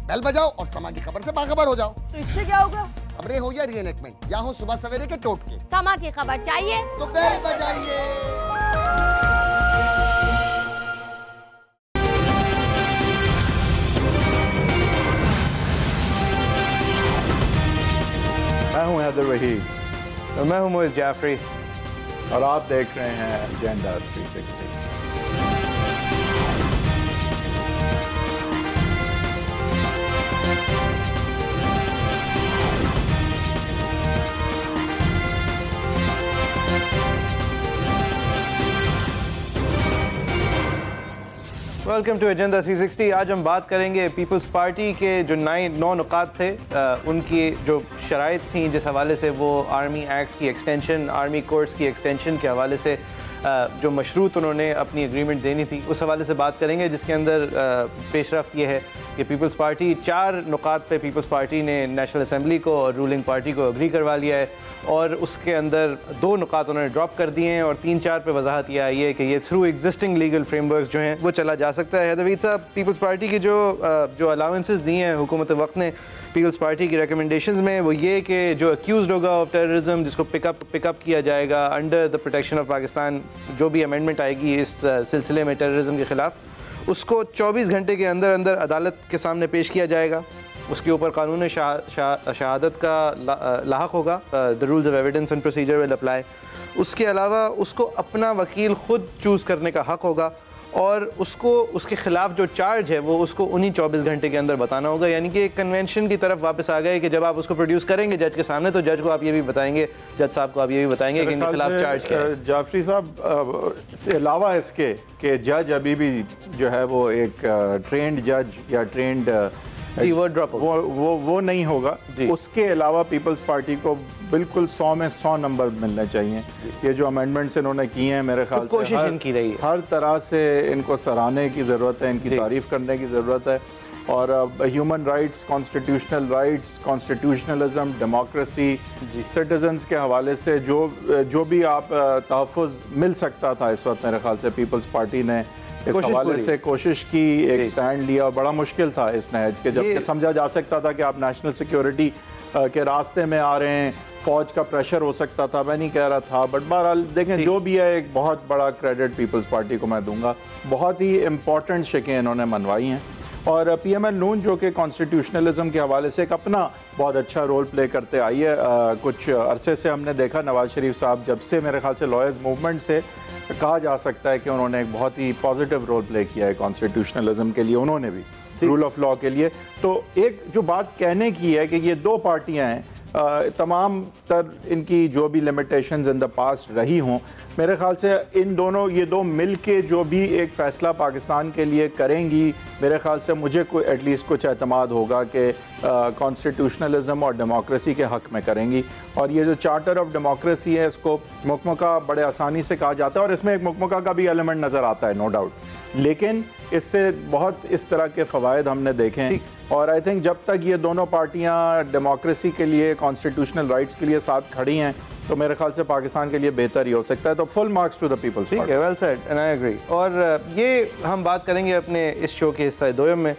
بیل بجاؤ اور سما کی خبر سے باخبر ہو جاؤ. تو اس سے کیا ہوگا؟ خبریں ہو یا ری انیکٹمنٹ یا ہو صبح سویرے کے ٹوٹکے. سما کی خبر چاہیے تو بیل بجائیے. میں ہوں حیدر وحید اور میں ہوں موئز جعفری اور آپ دیکھ رہے ہیں ایجنڈا 360. Welcome to agenda 360. آج ہم بات کریں گے پیپلز پارٹی کے جو 9 نکات تھے ان کی جو شرائط تھیں جس حوالے سے وہ آرمی ایکٹ کی ایکسٹینشن، آرمی کورس کی ایکسٹینشن کے حوالے سے جو مشروط انہوں نے اپنی ایگریمنٹ دینی تھی اس حوالے سے بات کریں گے، جس کے اندر پیش رفت یہ ہے کہ پیپلز پارٹی 4 نکات پہ پیپلز پارٹی نے نیشنل اسمبلی کو اور رولنگ پارٹی کو اگری کروا لیا ہے، اور اس کے اندر 2 نکات انہوں نے ڈراپ کر دیے ہیں، اور 3-4 پہ وضاحت یہ آئی ہے کہ یہ through existing legal frame works جو ہیں وہ چلا جا سکتا ہے. حیدر صاحب، پیپلز پارٹی کی جو الاؤنسز دی ہیں حکومت وقت نے پیپلز پارٹی کی ریکمنڈیشنز میں، وہ یہ کہ جو اکیوزڈ ہوگا آف ٹیررزم، جس کو پک اپ کیا جائے گا under the protection of Pakistan, جو بھی امینڈمنٹ آئے گی اس سلسلے میں ٹیررزم کے خلاف، اس کو 24 گھنٹے کے اندر عدالت کے سامنے پیش کیا جائے گا. اس کے اوپر قانون شہادت کا لاحق ہوگا. the rules of evidence and procedure will apply. اس کے علاوہ اس کو اپنا وکیل خود چوز کرنے کا حق ہوگا، اور اس کو اس کے خلاف جو چارج ہے وہ اس کو انہی 24 گھنٹے کے اندر بتانا ہوگا. یعنی کہ ایک کنونشن کی طرف واپس آ گئے کہ جب آپ اس کو پروڈیوس کریں گے جج کے سامنے تو جج کو آپ یہ بھی بتائیں گے، جج صاحب کو آپ یہ بھی بتائیں گے کہ ان کے خلاف چارج کیا ہے. جعفری صاحب، سے علاوہ اس کے کہ جج ابھی بھی جو ہے وہ ایک ٹرینڈ جج یا ٹرینڈ وہ نہیں ہوگا. اس کے علاوہ پیپلز پارٹی کو بالکل 100 میں 100 نمبر ملنے چاہیے. یہ جو امینڈمنٹس انہوں نے کی ہیں میرے خیال سے کوشش ان کی رہی ہے، ہر طرح سے ان کو سراہنے کی ضرورت ہے، ان کی تعریف کرنے کی ضرورت ہے. اور human rights, constitutional rights, constitutionalism, democracy, citizens کے حوالے سے جو بھی آپ تحفظ مل سکتا تھا اس وقت میرے خیال سے پیپلز پارٹی نے اس حوالے سے کوشش کی، ایک سٹینڈ لیا. اور بڑا مشکل تھا اس نہج کے، جب کہ سمجھا جا سکتا تھا کہ آپ نیشنل سیکیورٹی کے راستے میں آ رہے ہیں، فوج کا پریشر ہو سکتا تھا، میں نہیں کہہ رہا تھا. بٹ بہرحال دیکھیں جو بھی ہے، ایک بہت بڑا کریڈٹ پیپلز پارٹی کو میں دوں گا. بہت ہی امپورٹنٹ شکیں انہوں نے منوائی ہیں. اور پی ایم ایل نون جو کہ کانسٹیٹیوشنلزم کے حوالے سے ایک اپنا بہت اچھا رول پلے کرتے آئی ہے. کچھ عرصے سے ہم نے دیکھا نواز شریف صاحب جب سے میرے خیال سے لائرز موومنٹ سے کہا جا سکتا ہے کہ انہوں نے ایک بہت ہی پازیٹیو رول پلے کیا ہے کانسٹیٹیوشنلزم کے لیے، انہوں نے بھی رول آف لاء کے لیے. تو ایک جو بات کہنے کی ہے کہ یہ 2 پارٹیاں ہیں، تمام تر ان کی جو بھی لمیٹیشنز ان دا پاسٹ رہی ہوں، میرے خیال سے یہ دو مل کے جو بھی ایک فیصلہ پاکستان کے لیے کریں گی، میرے خیال سے مجھے ایٹ لیسٹ کچھ اعتماد ہوگا کہ کانسٹیٹیوشنلزم اور ڈیموکریسی کے حق میں کریں گی. اور یہ جو چارٹر آف ڈیموکریسی ہے، اس کو مکمکہ بڑے آسانی سے کہا جاتا ہے، اور اس میں ایک مکمکہ کا بھی ایلیمنٹ نظر آتا ہے، نو ڈاؤٹ. لیکن اس سے بہت اس طرح کے فوائد ہم نے دیکھے ہیں. اور آئی تھنک جب تک یہ دونوں پارٹیاں ڈیموکریسی کے لیے، کانسٹیٹیوشنل رائٹس کے لیے ساتھ کھڑی ہیں تو میرے خیال سے پاکستان کے لیے بہتر ہی ہو سکتا ہے. تو full marks to the Peoples Party. ٹھیک ہے، well said and I agree. اور یہ ہم بات کریں گے اپنے اس شو کے حصہ دوم میں.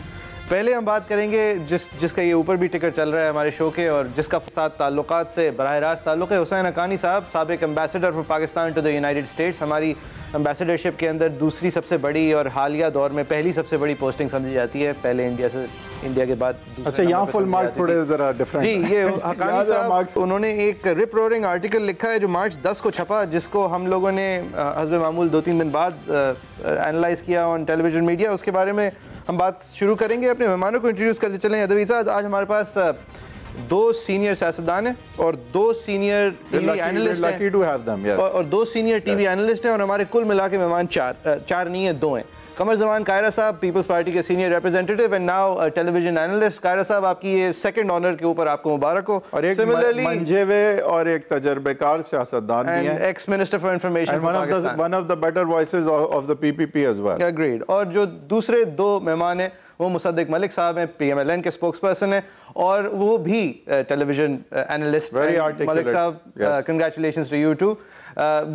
پہلے ہم بات کریں گے جس کا یہ اوپر بھی ٹکٹ چل رہا ہے ہمارے شو کے، اور جس کا ساتھ تعلقات سے براہ راست تعلق ہے، حسین حقانی صاحب، سابق ambassador for Pakistan to the United States. ہماری امبیسڈرشپ کے اندر دوسری سب سے بڑی اور حالیہ دور میں پہلی سب سے بڑی پوسٹنگ سمجھی جاتی ہے. پہلے انڈیا کے بعد اچھا یہاں فل مارکس تھوڑے ذرا ڈیفرنٹ. جی، یہ حقانی صاحب انہوں نے ایک رپ رورنگ آرٹیکل لکھا ہے جو مارچ 10 کو چھپا، جس کو ہم لوگوں نے حسب معمول 2-3 دن بعد اینالائز کیا آن ٹیلی ویژن میڈیا. اس کے بارے میں ہم بات شروع کریں گے. اپنے مہمانوں کو انٹروڈیوس کرتے چلیں. ادوی صاحب، آج ہمارے پاس 2 سینئر سیاستدان ہیں اور 2 سینئر ٹی وی اینالسٹ ہیں، اور 2 سینئر ٹی وی اینالسٹ ہیں، اور ہمارے کل ملا کے مہمان 4 نہیں ہیں، 2 ہیں. قمر زمان قاہرہ صاحب، پیپلز پارٹی کے senior representative and now television analyst. Kaira صاحب، آپ کی یہ 2nd آنر کے اوپر آپ کو مبارک ہو. اور ایک منجے ہوئے اور ایک تجربہ کار سیاستدان بھی ہیں، ex minister for information, one of the better voices of the P P P as well. Agreed. اور جو دوسرے 2 مہمان ہیں وہ مصدق ملک صاحب ہیں، پی ایم ایل این کے اسپوکس پرسن ہیں، اور وہ بھی ٹیلی ویژن اینالسٹ. ملک صاحب, congratulations to you too.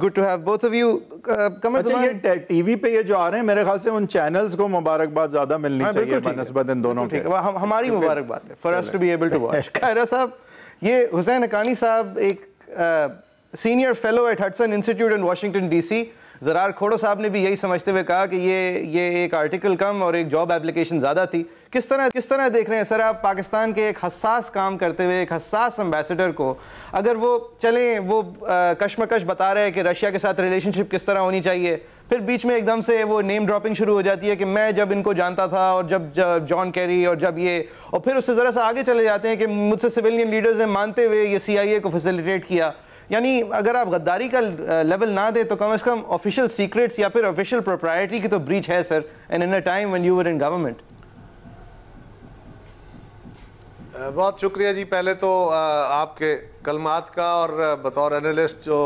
Good to have both of you. اچھا, یہ ٹی وی پہ یہ جو آ رہے ہیں میرے خیال سے ان چینلز کو مبارکباد زیادہ ملنی چاہیے بنسبت ان دونوں کے. ہماری مبارکباد ہے for us to be able to watch. خیرہ صاحب, یہ حسین حقانی صاحب ایک senior fellow at Hudson Institute in Washington D C. Zarar Khuhro صاحب نے بھی یہی سمجھتے ہوئے کہا کہ یہ ایک آرٹیکل کم اور ایک جاب اپلیکیشن زیادہ تھی. کس طرح دیکھ رہے ہیں سر آپ پاکستان کے ایک حساس کام کرتے ہوئے ایک حساس امبیسڈر کو, اگر وہ چلیں وہ کشمکش بتا رہے ہیں کہ رشیا کے ساتھ ریلیشن شپ کس طرح ہونی چاہیے, پھر بیچ میں ایک دم سے وہ نیم ڈراپنگ شروع ہو جاتی ہے کہ میں جب ان کو جانتا تھا اور جب جان کیری اور جب یہ, اور پھر اس سے ذرا سا آگے چلے جاتے ہیں کہ مجھ سے سویلین لیڈرز نے مانتے ہوئے یہ CIA کو فیسیلیٹیٹ کیا. یعنی اگر آپ غداری کا لیول نہ دیں تو کم از کم آفیشیل سیکرٹس یا پھر آفیشیل پروپرائٹی کی تو بریچ ہے sir, and in a time when you were in government. بہت شکریہ جی. پہلے تو آپ کے کلمات کا, اور بطور اینالسٹ جو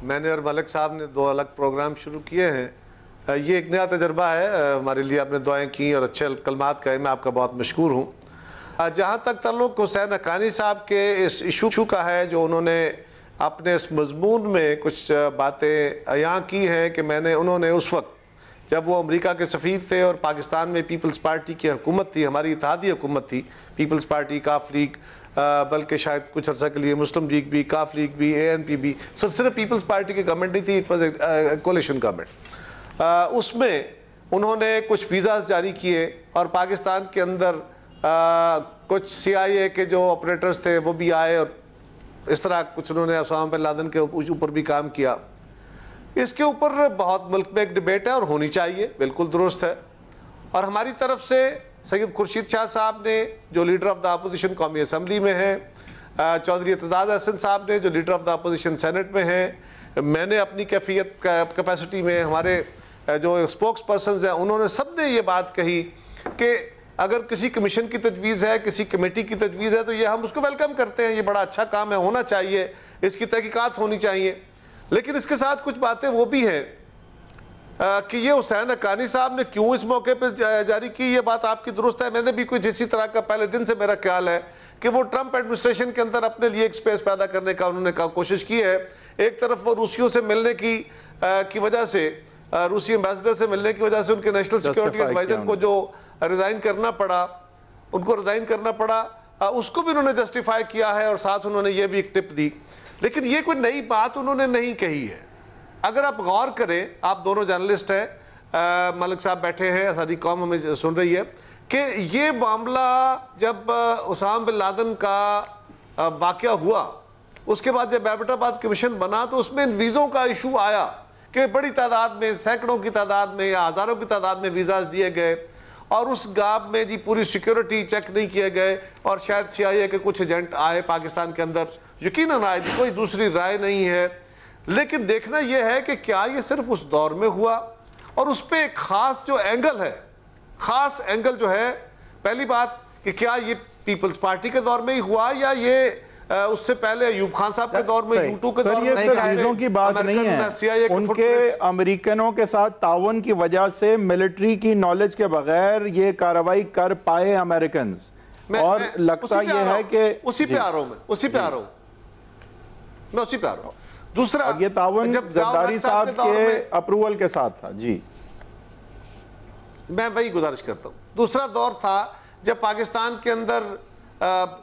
میں نے اور ملک صاحب نے 2 الگ پروگرام شروع کیے ہیں, یہ ایک نیا تجربہ ہے ہمارے لیے. آپ نے دعائیں کی اور اچھے کلمات کہے, میں آپ کا بہت مشکور ہوں. جہاں تک تعلق حسین حقانی صاحب کے اس ایشو کا ہے, جو انہوں نے اپنے اس مضمون میں کچھ باتیں عیاں کی ہیں کہ انہوں نے اس وقت جب وہ امریکہ کے سفیر تھے اور پاکستان میں پیپلز پارٹی کی حکومت تھی, ہماری اتحادی حکومت تھی, پیپلز پارٹی, کاف لیگ, بلکہ شاید کچھ عرصہ کے لیے مسلم لیگ بھی, کاف لیگ بھی, ANP بھی, صرف پیپلز پارٹی کی گورنمنٹ نہیں تھی, it was a coalition government. اس میں انہوں نے کچھ ویزاز جاری کیے اور پاکستان کے اندر کچھ CIA کے جو آپریٹرز تھے وہ بھی آئے, اور اس طرح کچھ انہوں نے اسامہ بن لادن کے اوپر بھی کام کیا. اس کے اوپر بہت ملک میں ایک ڈیبیٹ ہے اور ہونی چاہیے, بالکل درست ہے. اور ہماری طرف سے سید خورشید شاہ صاحب نے جو لیڈر آف دا اپوزیشن قومی اسمبلی میں ہیں, چودھری اعتزاز احسن صاحب نے جو leader of the opposition Senate میں ہیں, میں نے اپنی کیپیسٹی میں, ہمارے جو اسپوکس پرسنز ہیں انہوں نے سب نے یہ بات کہی کہ اگر کسی کمیشن کی تجویز ہے, کسی کمیٹی کی تجویز ہے, تو یہ ہم اس کو ویلکم کرتے ہیں, یہ بڑا اچھا کام ہے, ہونا چاہیے, اس کی تحقیقات ہونی چاہیے. لیکن اس کے ساتھ کچھ باتیں وہ بھی ہیں کہ یہ حسین حقانی صاحب نے کیوں اس موقع پہ جاری کی, یہ بات آپ کی درست ہے. میں نے بھی کچھ اسی طرح کا پہلے دن سے میرا خیال ہے کہ وہ ٹرمپ ایڈمنسٹریشن کے اندر اپنے لیے ایک سپیس پیدا کرنے کا انہوں نے کوشش کی ہے. ایک طرف وہ روسیوں سے ملنے کی وجہ سے, روسی امبیسڈر سے ملنے کی وجہ سے ان کے نیشنل سیکیورٹی ایڈوائزر کو جو ریزائن کرنا پڑا, ان کو ریزائن کرنا پڑا, اس کو بھی انہوں نے جسٹیفائی کیا ہے, اور ساتھ انہوں نے یہ بھی ایک ٹپ دی. لیکن یہ کوئی نئی بات انہوں نے نہیں کہی ہے. اگر آپ غور کریں, آپ دونوں جرنلسٹ ہیں, ملک صاحب بیٹھے ہیں, ساری قوم ہمیں سن رہی ہے, کہ یہ معاملہ جب اسامہ بن لادن کا واقعہ ہوا, اس کے بعد جب ایبٹ آباد کمیشن بنا, تو اس میں ان ویزوں کا ایشو آیا کہ بڑی تعداد میں, سینکڑوں کی تعداد میں یا ہزاروں کی تعداد میں ویزاز دیے گئے, اور اس گاب میں جی پوری سیکیورٹی چیک نہیں کیے گئے, اور شاید CIA کے کچھ ایجنٹ آئے پاکستان کے اندر, یقیناً آئے, کوئی دوسری رائے نہیں ہے. لیکن دیکھنا یہ ہے کہ کیا یہ صرف اس دور میں ہوا, اور اس پہ ایک خاص جو اینگل ہے, خاص اینگل جو ہے, پہلی بات کہ کیا یہ پیپلز پارٹی کے دور میں ہی ہوا, یا یہ اس سے پہلے ایوب خان صاحب کے دور میں, U2 کے دور میں. سر یہ صرف چیزوں کی بات نہیں ہے, ان کے امریکنوں کے ساتھ تعاون کی وجہ سے ملٹری کی نالج کے بغیر یہ کارروائی کر پائے امریکنز, اور لگتا یہ ہے کہ اسی پہ آ رہا ہوں میں, اسی پہ آ رہا ہوں میں, اسی پہ آ رہا ہوں. دوسرا, یہ تعاون زرداری صاحب کے اپروول کے ساتھ تھا. جی میں وہی گزارش کرتا ہوں. دوسرا دور تھا جب پاکستان کے اندر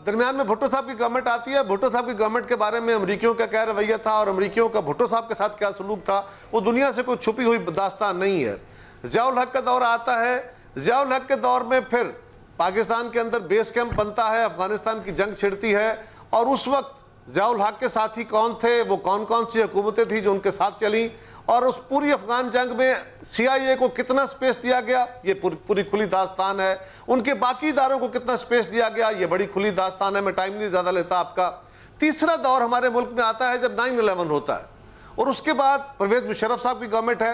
درمیان میں بھٹو صاحب کی گورنمنٹ آتی ہے. بھٹو صاحب کی گورنمنٹ کے بارے میں امریکیوں کا کیا رویہ تھا, اور امریکیوں کا بھٹو صاحب کے ساتھ کیا سلوک تھا, وہ دنیا سے کوئی چھپی ہوئی داستان نہیں ہے. ضیاء الحق کا دور آتا ہے. ضیاء الحق کے دور میں پھر پاکستان کے اندر بیس کیمپ بنتا ہے, افغانستان کی جنگ چھڑتی ہے, اور اس وقت ضیاء الحق کے ساتھی کون تھے, وہ کون کون سی حکومتیں تھیں جو ان کے ساتھ چلیں, اور اس پوری افغان جنگ میں CIA کو کتنا سپیس دیا گیا, یہ پوری کھلی داستان ہے. ان کے باقی اداروں کو کتنا سپیس دیا گیا, یہ بڑی کھلی داستان ہے. میں ٹائم نہیں زیادہ لیتا آپ کا. تیسرا دور ہمارے ملک میں آتا ہے جب 9/11 ہوتا ہے, اور اس کے بعد پرویز مشرف صاحب کی گورنمنٹ ہے.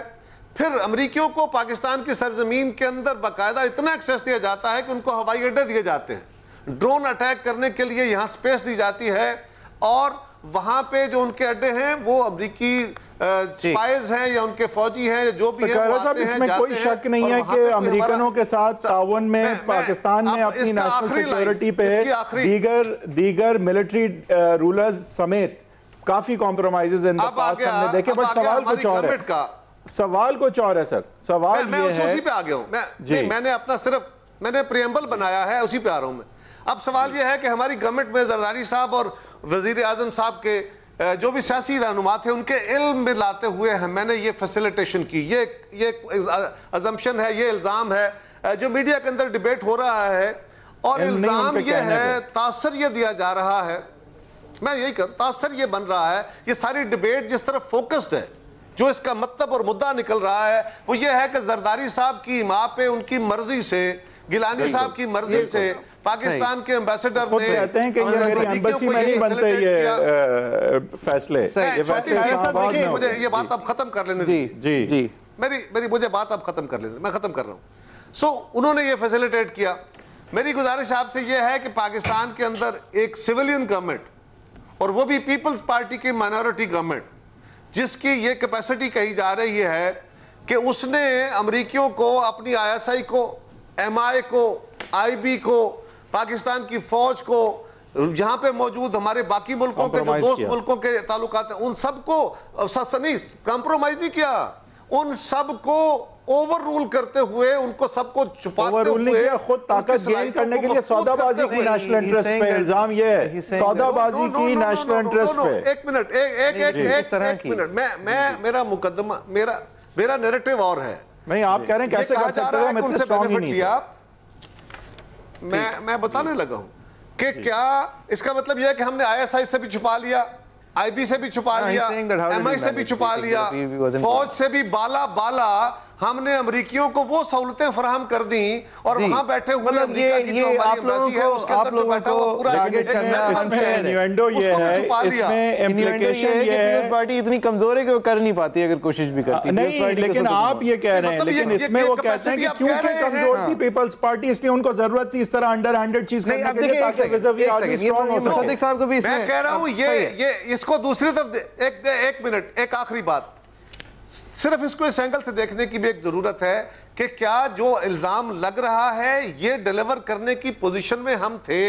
پھر امریکیوں کو پاکستان کی سرزمین کے اندر باقاعدہ اتنا ایکسیس دیا جاتا ہے کہ ان کو ہوائی اڈے دیے جاتے ہیں, ڈرون اٹیک کرنے کے لیے یہاں سپیس دی جاتی ہے, اور وہاں پہ جو ان کے اڈے ہیں وہ امریکی سپائز ہیں یا ان کے فوجی ہیں جو بھی ہیں وہ آتے ہیں اس میں کوئی شک نہیں ہے کہ امریکنوں کے ساتھ تعاون میں پاکستان نے اپنی نیشنل سیکیورٹی پہ دیگر ملٹری رولرز سمیت کافی کمپرومائزز ان دا پاسٹ ہم نے دیکھے، بٹ سوال کچھ اور ہے. سوال کچھ اور ہے سر، سوال یہ ہے، میں اسی پہ آ گیا ہوں، میں نے اپنا صرف میں نے پریمبل بنایا ہے، اسی پہ آ رہا ہوں میں. اب سوال یہ ہے کہ ہماری گورنمنٹ میں زرداری صاحب اور وزیر اعظم صاحب کے جو بھی سیاسی رہنما تھے ان کے علم میں لاتے ہوئے میں نے یہ فیسیلیٹیشن کی. یہ ازمپشن ہے، یہ الزام ہے جو میڈیا کے اندر ڈیبیٹ ہو رہا ہے، اور الزام یہ ہے، تاثر یہ دیا جا رہا ہے، میں یہی تاثر یہ بن رہا ہے، یہ ساری ڈیبیٹ جس طرف فوکسڈ ہے، جو اس کا مطلب اور مدعا نکل رہا ہے وہ یہ ہے کہ زرداری صاحب کی ماں پہ ان کی مرضی سے، گیلانی صاحب کی مرضی سے پاکستان کے امبیسڈر نے کہتے ہیں کہ یہ میری ایمبیسی میں نہیں بنتے یہ فیصلے. مجھے یہ بات اب ختم کر لینے دیجیے، مجھے بات اب ختم کر لینے، میں ختم کر رہا ہوں. انہوں نے یہ فیسیلیٹیٹ کیا. میری گزارش آپ سے یہ ہے کہ پاکستان کے اندر ایک سویلین گورنمنٹ، اور وہ بھی پیپلز پارٹی کی مائنورٹی گورنمنٹ، جس کی یہ کیپیسٹی کہی جا رہی ہے کہ اس نے امریکیوں کو، اپنی ISI کو، MI کو، IB کو، پاکستان کی فوج کو، یہاں پہ موجود ہمارے باقی ملکوں کے جو دوست ملکوں کے تعلقات ہیں، ان سب کو کمپرومائز نہیں کیا، ان سب کو اوور رول کرتے ہوئے، ان کو سب کو چھپاتے ہوئے، خود طاقت گین کرنے کے لیے سودا بازی کی نیشنل انٹرسٹ پہ الزام یہ ہے، سودا بازی کی نیشنل انٹرسٹ پہ. ایک منٹ، میرا مقدمہ، میرا نیریٹو اور ہے. نہیں، آپ کہہ رہے ہیں کیسے کر سکتے ہیں، میں اتنے سٹرانگ ہی نہیں تھا. میں بتانے لگا ہوں کہ کیا اس کا مطلب یہ ہے کہ ہم نے ISI سے بھی چھپا لیا، IB سے بھی چھپا لیا، MI سے بھی چھپا لیا، فوج سے بھی بالا ہم نے امریکیوں کو وہ سہولتیں فراہم کر دیں، اور وہاں بیٹھے ہوئے امریکہ کی جو ہماری امبیسی ہے اس کے اندر جو بیٹھا ہوا پورا اس میں انیوینڈو یہ ہے، اس میں امپلیکیشن یہ ہے پیپلز پارٹی اتنی کمزور ہے کہ وہ کر نہیں پاتی اگر کوشش بھی کرتی. نہیں، لیکن آپ یہ کہہ رہے ہیں، لیکن اس میں وہ کہتے ہیں کہ کیونکہ کمزور تھی پیپلز پارٹی اس لیے ان کو ضرورت تھی اس طرح انڈر ہینڈڈ چیز کرنے کے لیے تاکہ ویزاوی آدمی اسٹرانگ ہو سکے. مصدق صاحب کو بھی میں کہہ رہا ہوں یہ اس کو دوسری طرف ایک منٹ، ایک آخری بات، صرف اس کو اس اینگل سے دیکھنے کی بھی ایک ضرورت ہے کہ کیا جو الزام لگ رہا ہے یہ ڈیلیور کرنے کی پوزیشن میں ہم تھے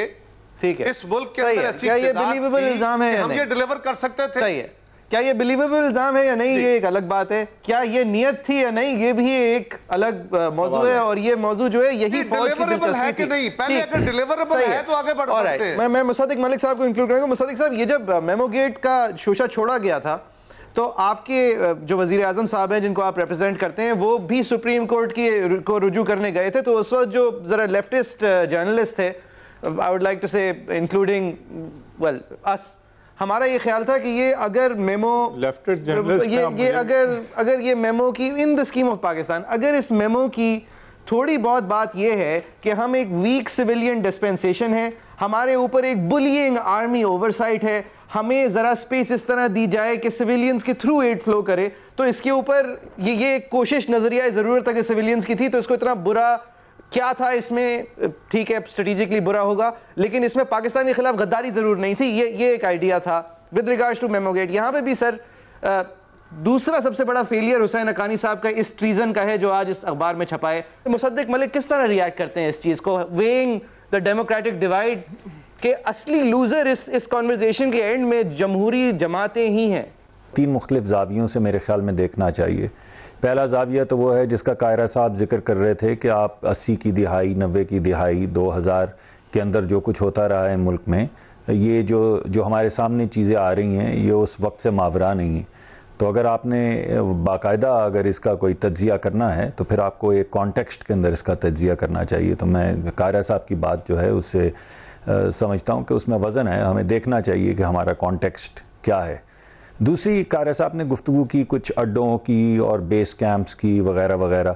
اس ملک کے اندر، ایسی ہم یہ ڈیلیور کر سکتے تھے. کیا یہ بلیویبل الزام ہے یا نہیں، یہ ایک الگ بات ہے. کیا یہ نیت تھی یا نہیں، یہ بھی ایک الگ موضوع ہے، اور یہ موضوع جو ہے یہی فوج کی ہے کہ نہیں. پہلے اگر ڈیلیوریبل ہے تو آگے بڑھتے ہیں. میں مصدق ملک صاحب کو انکلوڈ کروں گا. مصدق صاحب، یہ جب میمو گیٹ کا شوشہ چھوڑا گیا تھا تو آپ کے جو وزیر اعظم صاحب ہیں جن کو آپ ریپرزینٹ کرتے ہیں، وہ بھی سپریم کورٹ کو رجوع کرنے گئے تھے. تو اس وقت جو ذرا لیفٹسٹ جرنلسٹ تھے، آئی وڈ لائک ٹو سے انکلوڈنگ ویل اس، ہمارا یہ خیال تھا کہ یہ اگر میمو اگر یہ میمو کی ان دا اسکیم آف پاکستان، اگر اس میمو کی تھوڑی بہت بات یہ ہے کہ ہم ایک ویک سویلین ڈسپینسیشن ہے، ہمارے اوپر ایک بلینگ آرمی اوورسائٹ ہے، ہمیں ذرا سپیس اس طرح دی جائے کہ سویلینز کے تھرو ایڈ فلو کرے، تو اس کے اوپر یہ کوشش نظریہ ضرورت ہے کہ سویلینز کی تھی، تو اس کو اتنا برا کیا تھا اس میں؟ ٹھیک ہے اسٹریٹجکلی برا ہوگا، لیکن اس میں پاکستان کے خلاف غداری ضرور نہیں تھی. یہ ایک آئیڈیا تھا with regards to memo gate. یہاں پہ بھی سر دوسرا سب سے بڑا فیلئر حسین حقانی صاحب کا اس ٹریزن کا ہے جو آج اس اخبار میں چھپا ہے. مصدق ملک کس طرح ریئیکٹ کرتے ہیں اس چیز کو، ویئنگ دا ڈیموکریٹک ڈیوائڈ، کہ اصلی لوزر اس کنورزیشن کے اینڈ میں جمہوری جماعتیں ہی ہیں؟ 3 مختلف زاویوں سے میرے خیال میں دیکھنا چاہیے. پہلا زاویہ تو وہ ہے جس کا قائرہ صاحب ذکر کر رہے تھے کہ آپ 80 کی دہائی، 90 کی دہائی، 2000 کے اندر جو کچھ ہوتا رہا ہے ملک میں، یہ جو ہمارے سامنے چیزیں آ رہی ہیں یہ اس وقت سے ماورا نہیں ہیں. تو اگر آپ نے باقاعدہ اگر اس کا کوئی تجزیہ کرنا ہے تو پھر آپ کو ایک کانٹیکسٹ کے اندر اس کا تجزیہ کرنا چاہیے. تو میں قائرہ صاحب کی بات جو ہے اس سے سمجھتا ہوں کہ اس میں وزن ہے، ہمیں دیکھنا چاہیے کہ ہمارا کانٹیکسٹ کیا ہے. دوسری، قائرہ صاحب نے گفتگو کی کچھ اڈوں کی اور بیس کیمپس کی وغیرہ وغیرہ.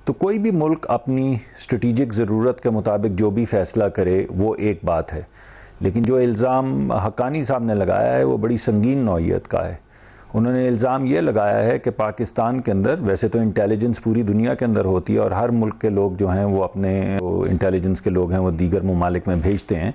تو کوئی بھی ملک اپنی اسٹریٹجک ضرورت کے مطابق جو بھی فیصلہ کرے وہ ایک بات ہے، لیکن جو الزام حقانی صاحب نے لگایا ہے وہ بڑی سنگین نوعیت کا ہے. انہوں نے الزام یہ لگایا ہے کہ پاکستان کے اندر، ویسے تو انٹیلیجنس پوری دنیا کے اندر ہوتی ہے اور ہر ملک کے لوگ جو ہیں وہ اپنے انٹیلیجنس کے لوگ ہیں وہ دیگر ممالک میں بھیجتے ہیں،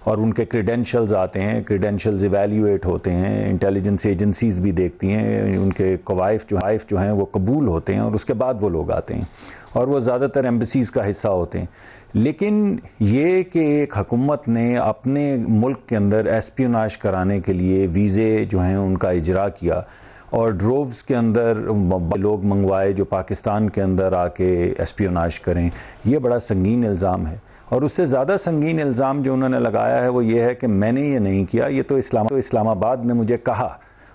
اور ان کے کریڈینشلز آتے ہیں, کریڈینشلز ایویلیویٹ ہوتے ہیں, انٹیلیجنس ایجنسیز بھی دیکھتی ہیں, ان کے قوائف جو ہیں وہ قبول ہوتے ہیں, اور اس کے بعد وہ لوگ آتے ہیں, اور وہ زیادہ تر ایمبیسیز کا حصہ ہوتے ہیں. لیکن یہ کہ ایک حکومت نے اپنے ملک کے اندر ایسپیوناج کرانے کے لیے ویزے جو ہیں ان کا اجرا کیا, اور ڈرووز کے اندر لوگ منگوائے جو پاکستان کے اندر آ کے ایسپیوناج کریں, یہ بڑا سنگین الزام ہے. اور اس سے زیادہ سنگین الزام جو انہوں نے لگایا ہے وہ یہ ہے کہ میں نے یہ نہیں کیا, یہ تو اسلام آباد نے مجھے کہا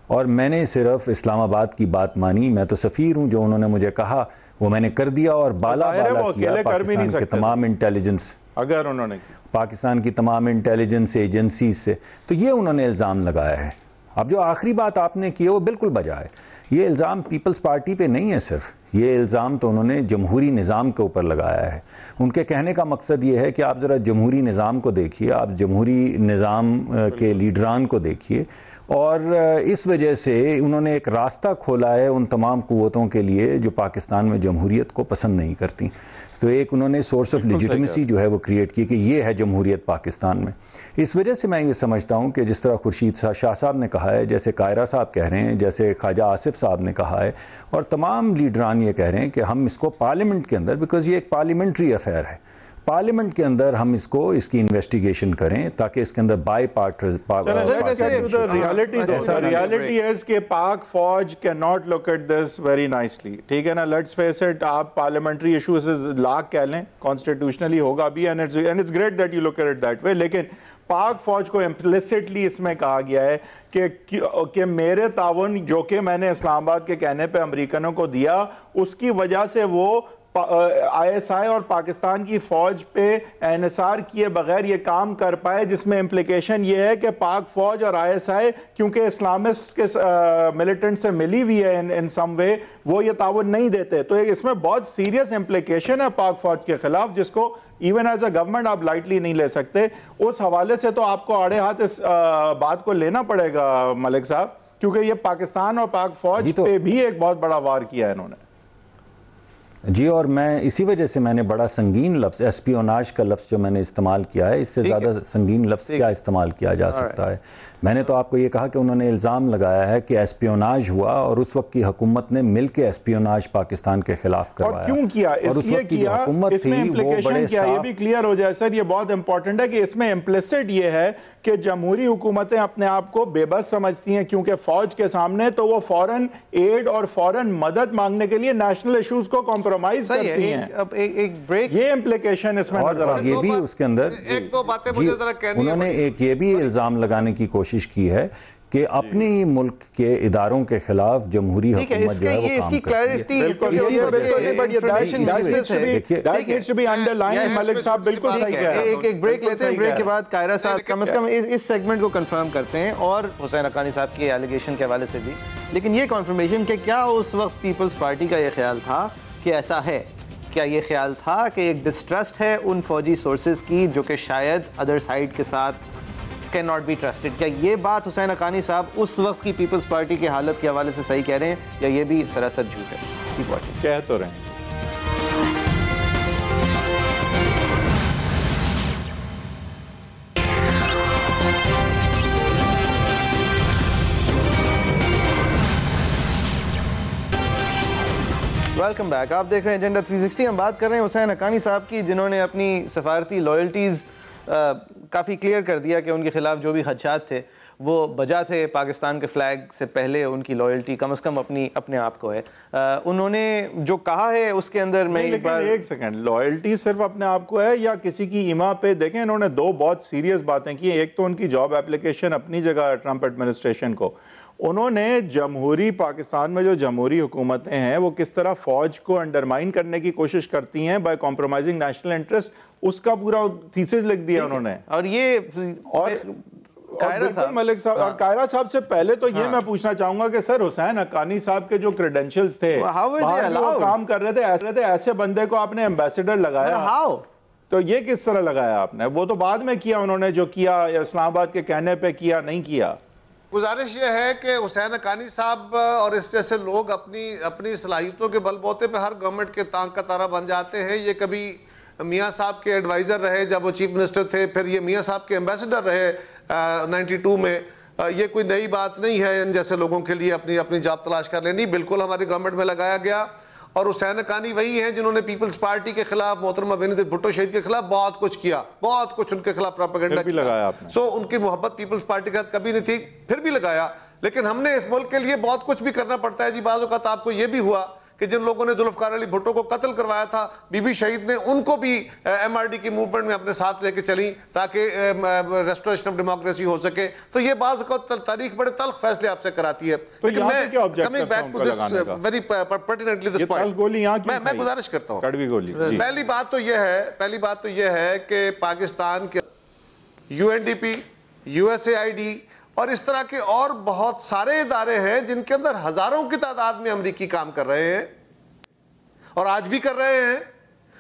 اور میں نے صرف اسلام آباد کی بات مانی, میں تو سفیر ہوں, جو انہوں نے مجھے کہا وہ میں نے کر دیا, اور بالا کیا پاکستان کے تمام انٹیلیجنس, اگر انہوں نے پاکستان کی تمام انٹیلیجنس ایجنسیز سے. تو یہ انہوں نے الزام لگایا ہے. اب جو آخری بات آپ نے کی ہے وہ بالکل بجا ہے. یہ الزام پیپلز پارٹی پہ نہیں ہے صرف, یہ الزام تو انہوں نے جمہوری نظام کے اوپر لگایا ہے. ان کے کہنے کا مقصد یہ ہے کہ آپ ذرا جمہوری نظام کو دیکھیے, آپ جمہوری نظام کے لیڈران کو دیکھیے, اور اس وجہ سے انہوں نے ایک راستہ کھولا ہے ان تمام قوتوں کے لیے جو پاکستان میں جمہوریت کو پسند نہیں کرتی. تو ایک انہوں نے سورس آف لیجیٹمیسی جو ہے وہ کریٹ کی کہ یہ ہے جمہوریت پاکستان میں. اس وجہ سے میں یہ سمجھتا ہوں کہ جس طرح خورشید شاہ صاحب نے کہا ہے, جیسے قاہرہ صاحب کہہ رہے ہیں, جیسے خواجہ آصف صاحب نے کہا ہے, اور تمام لیڈران یہ کہہ رہے ہیں کہ ہم اس کو پارلیمنٹ کے اندر, بیکاز یہ ایک پارلیمنٹری افیئر ہے, پارلیمنٹ کے اندر ہم اس کی انویسٹیگیشن کریں تاکہ اس کے اندر ریالٹی is کہ پاک فوج cannot look at this very nicely. ٹھیک ہے نا, let's face it, آپ parliamentary issues لاکھ کہہ لیں, constitutionally ہوگا بھی, and it's great that you look at it that way, لیکن پاک فوج کو implicitly اس میں کہا گیا ہے کہ میرے تعاون جو کہ میں نے اسلام آباد کے کہنے پہ امریکنوں کو دیا, اس کی وجہ سے وہ ISI اور پاکستان کی فوج پہ انحصار کیے بغیر یہ کام کر پائے, جس میں امپلیکیشن یہ ہے کہ پاک فوج اور ISI کیونکہ اسلامسٹ کے ملیٹنٹ سے ملی ہوئی ہے ان سم وے, وہ یہ تعاون نہیں دیتے. تو اس میں بہت سیریس امپلیکیشن ہے پاک فوج کے خلاف, جس کو ایون ایز اے گورنمنٹ آپ لائٹلی نہیں لے سکتے. اس حوالے سے تو آپ کو آڑے ہاتھ اس بات کو لینا پڑے گا ملک صاحب, کیونکہ یہ پاکستان اور پاک فوج پہ بھی ایک بہت بڑا وار کیا ہے انہوں نے. جی, اور میں اسی وجہ سے میں نے بڑا سنگین لفظ ایسپیوناج کا لفظ جو میں نے استعمال کیا ہے, اس سے زیادہ سنگین لفظ کیا استعمال کیا جا سکتا ہے. میں نے تو آپ کو یہ کہا کہ انہوں نے الزام لگایا ہے کہ ایسپیوناج ہوا, اور اس وقت کی حکومت نے مل کے ایسپیوناج پاکستان کے خلاف کروایا. اور کیوں کیا, اس لیے کیا, اس میں امپلیکیشن کیا, یہ بھی کلیئر ہو جائے سر, یہ بہت امپورٹنٹ ہے کہ اس میں امپلیسٹ یہ ہے کہ جمہوری حکومتیں اپنے آپ کو بے بس سمجھتی ہیں, کیونکہ فوج کے سامنے تو وہ فوراً ایڈ اور فوراً مدد مانگنے کے لیے نیشنل ایشوز کو کمپرومائز کرتی ہیں. ایک بریک, یہ امپلیکیشن اس میں نظر آتی ہے. یہ بھی اس کے اندر ایک دو باتیں مجھے ذرا کہنی ہیں. انہوں نے ایک یہ بھی الزام لگانے کی کوشش کی ہے کہ اپنے ہی ملک کے اداروں کے خلاف جمہوری حکومت جو ہے وہ کام کرتی ہے. ایک بریک لیتے ہیں, بریک کے بعد قاہرہ صاحب کم از کم اس سیگمنٹ کو کنفرم کرتے ہیں, اور حسین حقانی صاحب کے ایلیگیشن کے حوالے سے بھی, لیکن یہ کنفرمیشن کہ کیا اس وقت پیپلز پارٹی کا یہ خیال تھا کہ ایسا ہے, کیا یہ خیال تھا کہ ایک ڈسٹرسٹ ہے ان فوجی سورسز کی جو کہ شاید ادر سائیڈ کے ساتھ کین ناٹ بی ٹرسٹڈ, کیا یہ بات حسین حقانی صاحب اس وقت کی پیپلز پارٹی کی حالت کے حوالے سے صحیح کہہ رہے ہیں, یا یہ بھی سراسر جھوٹ ہے؟ کہہ تو رہے ہیں. ویلکم بیک, آپ دیکھ رہے ہیں ایجنڈا 360. ہم بات کر رہے ہیں حسین حقانی صاحب کی, جنہوں نے اپنی سفارتی لائلٹیز کافی کلیئر کر دیا کہ ان کے خلاف جو بھی خدشات تھے وہ بجا تھے. پاکستان کے فلیگ سے پہلے ان کی لائلٹی کم از کم اپنے آپ کو ہے. انہوں نے جو کہا ہے اس کے اندر میں ایک سیکنڈ, لائلٹی صرف اپنے آپ کو ہے یا کسی کی ایما پہ؟ دیکھیں انہوں نے دو بہت سیریس باتیں کی. ایک تو ان کی جاب اپلیکیشن اپنی جگہ ٹرمپ ایڈمنسٹریشن کو, انہوں نے جمہوری پاکستان میں جو جمہوری حکومتیں ہیں وہ کس طرح فوج کو انڈرمائن کرنے کی کوشش کرتی ہیں بائی کمپرومائزنگ نیشنل انٹرسٹ, اس کا پورا تھیسس لکھ دیا انہوں نے. اور یہ ملک صاحب اور قاہرہ صاحب سے پہلے تو یہ میں پوچھنا چاہوں گا کہ سر حسین حقانی صاحب کے جو کریڈینشلز تھے, وہ کام کر رہے تھے, ایسے بندے کو آپ نے ایمبیسیڈر لگایا, تو یہ کس طرح لگایا آپ نے؟ وہ تو بعد میں کیا انہوں نے جو کیا, اسلام آباد کے کہنے پہ کیا, نہیں کیا. گزارش یہ ہے کہ حسین حقانی صاحب اور اس جیسے لوگ اپنی صلاحیتوں کے بل بوتے پہ ہر گورنمنٹ کے تانگ کا تارا بن جاتے ہیں. یہ کبھی میاں صاحب کے ایڈوائزر رہے جب وہ چیف منسٹر تھے, پھر یہ میاں صاحب کے ایمبیسڈر رہے 92 میں. یہ کوئی نئی بات نہیں ہے ان جیسے لوگوں کے لیے اپنی جاب تلاش کر لینی, بالکل ہماری گورنمنٹ میں لگایا گیا. اور حسین حقانی وہی ہیں جنہوں نے پیپلز پارٹی کے خلاف, محترمہ بینظیر بھٹو شہید کے خلاف بہت کچھ کیا, بہت کچھ ان کے خلاف پروپیگنڈا کیا. سو ان کی محبت پیپلز پارٹی کے ساتھ کبھی نہیں تھی, پھر بھی لگایا. لیکن ہم نے اس ملک کے لیے بہت کچھ بھی کرنا پڑتا ہے جی. بعض اوقات آپ کو یہ بھی ہوا کہ جن لوگوں نے ذوالفقار علی بھٹو کو قتل کروایا تھا, بی بی شہید نے ان کو بھی ایم آر ڈی کی موومنٹ میں اپنے ساتھ لے کے چلیں تاکہ ریسٹوریشن آف ڈیموکریسی ہو سکے. تو یہ بعض کا تاریخ بڑے تلخ فیصلے آپ سے کراتی ہے. لیکن میں back to this very pertinently this point میں گزارش کرتا ہوں. پہلی بات تو یہ ہے کہ پاکستان کے U N D P, U S A I D اور اس طرح کے اور بہت سارے ادارے ہیں جن کے اندر ہزاروں کی تعداد میں امریکی کام کر رہے ہیں اور آج بھی کر رہے ہیں,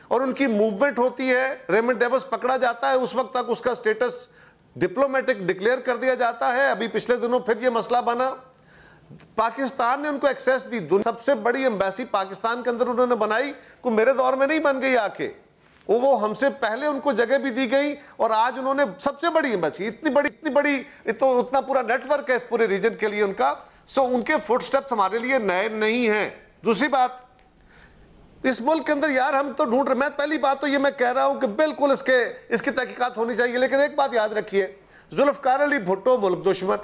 اور ان کی موومنٹ ہوتی ہے. ریمنڈ ڈیوس پکڑا جاتا ہے, اس وقت تک اس کا سٹیٹس ڈپلومیٹک ڈکلیئر کر دیا جاتا ہے. ابھی پچھلے دنوں پھر یہ مسئلہ بنا. پاکستان نے ان کو ایکسیس دی. سب سے بڑی ایمبیسی پاکستان کے اندر انہوں نے بنائی, کوئی میرے دور میں نہیں بن گئی آ کے, وہ ہم سے پہلے ان کو جگہ بھی دی گئی. اور آج انہوں نے سب سے بڑی ایمبیسی, اتنی بڑی اتنا پورا نیٹ ورک ہے اس پورے ریجن کے لیے ان کا. سو ان کے فٹ سٹیپس ہمارے لیے نئے نہیں ہیں. دوسری بات, اس ملک کے اندر یار ہم تو ڈھونڈ رہے, میں پہلی بات تو یہ میں کہہ رہا ہوں کہ بالکل اس کی تحقیقات ہونی چاہیے. لیکن ایک بات یاد رکھیے, ذوالفقار علی بھٹو ملک دشمن,